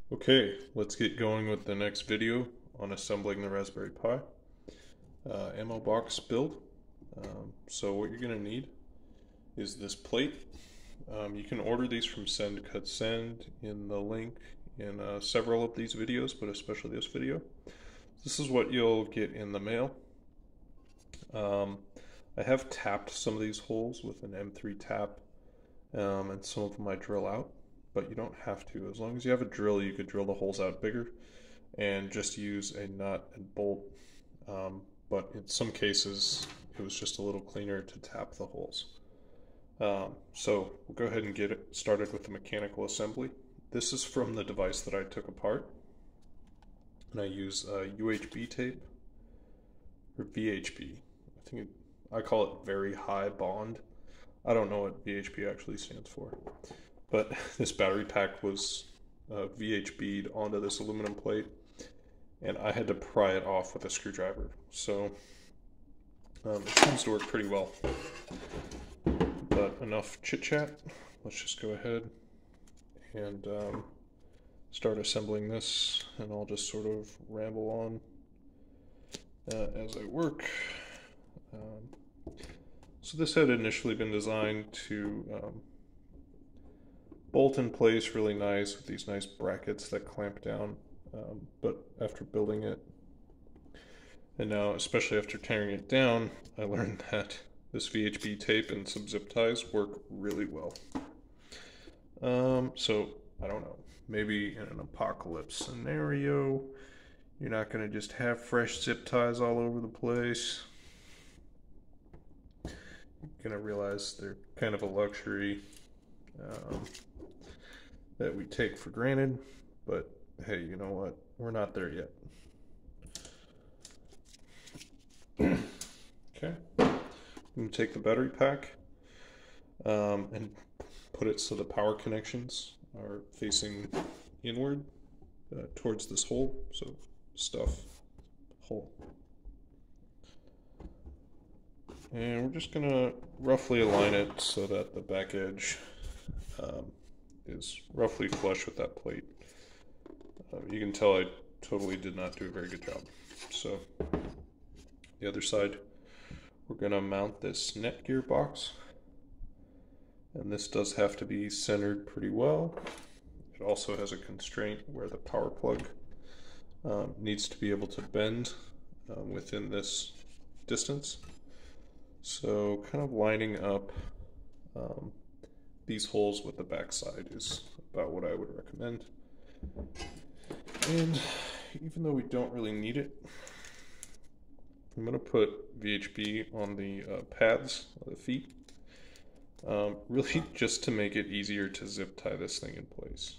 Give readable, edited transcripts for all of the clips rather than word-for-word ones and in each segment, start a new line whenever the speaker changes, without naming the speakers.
Okay, let's get going with the next video on assembling the Raspberry Pi ammo box build. So what you're going to need is this plate. You can order these from Send Cut Send in the link in several of these videos, but especially this video. This is what you'll get in the mail. I have tapped some of these holes with an M3 tap, and some of them I drill out, but you don't have to. As long as you have a drill, you could drill the holes out bigger and just use a nut and bolt. But in some cases, it was just a little cleaner to tap the holes. So we'll go ahead and get it started with the mechanical assembly. This is from the device that I took apart, and I use UHB tape, or VHB. I call it very high bond. I don't know what VHB actually stands for, but this battery pack was VHB'd onto this aluminum plate, and I had to pry it off with a screwdriver. So it seems to work pretty well. But enough chit chat. Let's just go ahead and start assembling this, and I'll just sort of ramble on as I work. So this had initially been designed to bolt in place really nice with these nice brackets that clamp down, but after building it, and now especially after tearing it down, I learned that this VHB tape and some zip ties work really well. So I don't know, maybe in an apocalypse scenario, you're not going to just have fresh zip ties all over the place. You're going to realize they're kind of a luxury that we take for granted, but hey, you know what? We're not there yet. Okay, I'm going to take the battery pack and put it so the power connections are facing inward towards this hole, so stuff hole. And we're just going to roughly align it so that the back edge is roughly flush with that plate. You can tell I totally did not do a very good job. So the other side, we're going to mount this Netgear box, and this does have to be centered pretty well. It also has a constraint where the power plug needs to be able to bend within this distance. So kind of lining up these holes with the back side is about what I would recommend. And even though we don't really need it, I'm going to put VHB on the pads of the feet, really just to make it easier to zip tie this thing in place.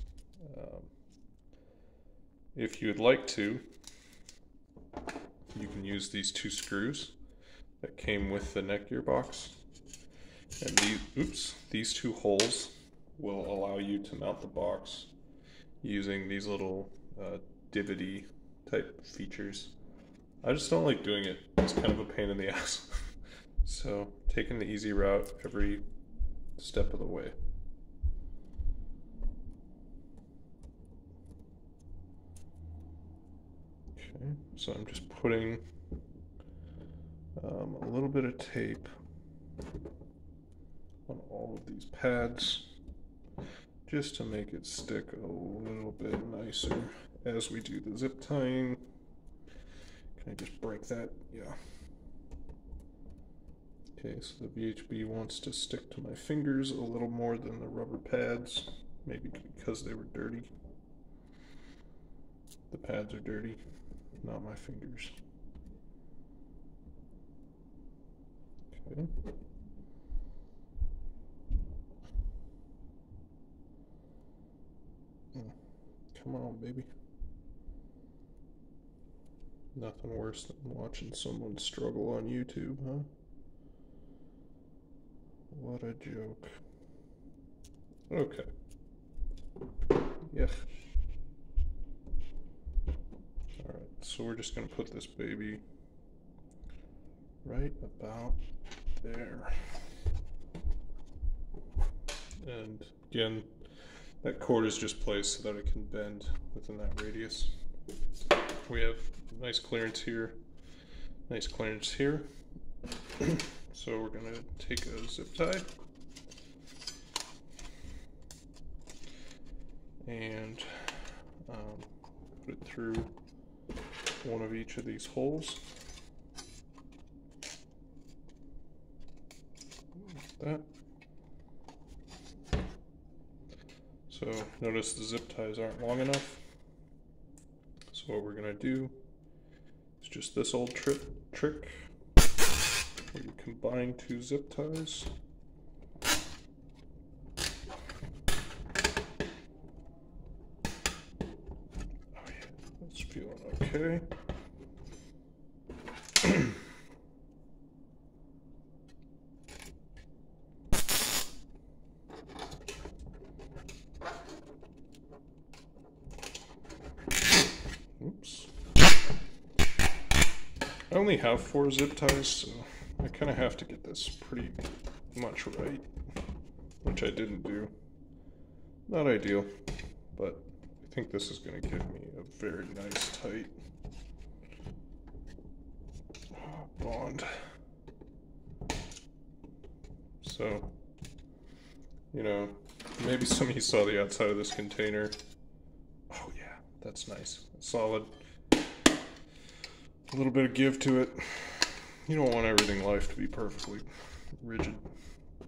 If you would like to, you can use these two screws that came with the Netgear box, and these two holes will allow you to mount the box using these little divot-y type features. I just don't like doing it. It's kind of a pain in the ass. So taking the easy route every step of the way. Okay, so I'm just putting a little bit of tape on all of these pads just to make it stick a little bit nicer as we do the zip tying. Can I just break that? Yeah. Okay, so the VHB wants to stick to my fingers a little more than the rubber pads, maybe because they were dirty. The pads are dirty, not my fingers. Okay. Come on, baby. Nothing worse than watching someone struggle on YouTube, huh? What a joke. Okay. Yeah. Alright, so we're just going to put this baby right about there. And again, That cord is just placed so that it can bend within that radius. We have nice clearance here, nice clearance here. So we're gonna take a zip tie and put it through one of each of these holes. Like that. So notice the zip ties aren't long enough. So what we're gonna do is just this old trick where you combine two zip ties. Oh yeah, that's feeling okay. Oops. I only have 4 zip ties, so I kind of have to get this pretty much right, which I didn't do. Not ideal, but I think this is going to give me a very nice tight bond. So, you know, maybe some of you saw the outside of this container. Oh yeah, that's nice. Solid. A little bit of give to it. You don't want everything in life to be perfectly rigid. A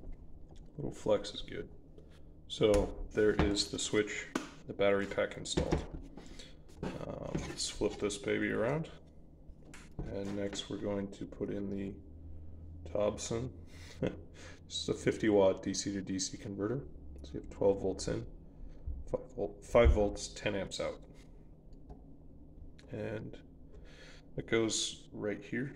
little flex is good. So there is the switch, the battery pack installed. Let's flip this baby around. And next we're going to put in the Tobson. This is a 50 watt DC to DC converter. So you have 12 volts in, 5 volts, 10 amps out. And it goes right here.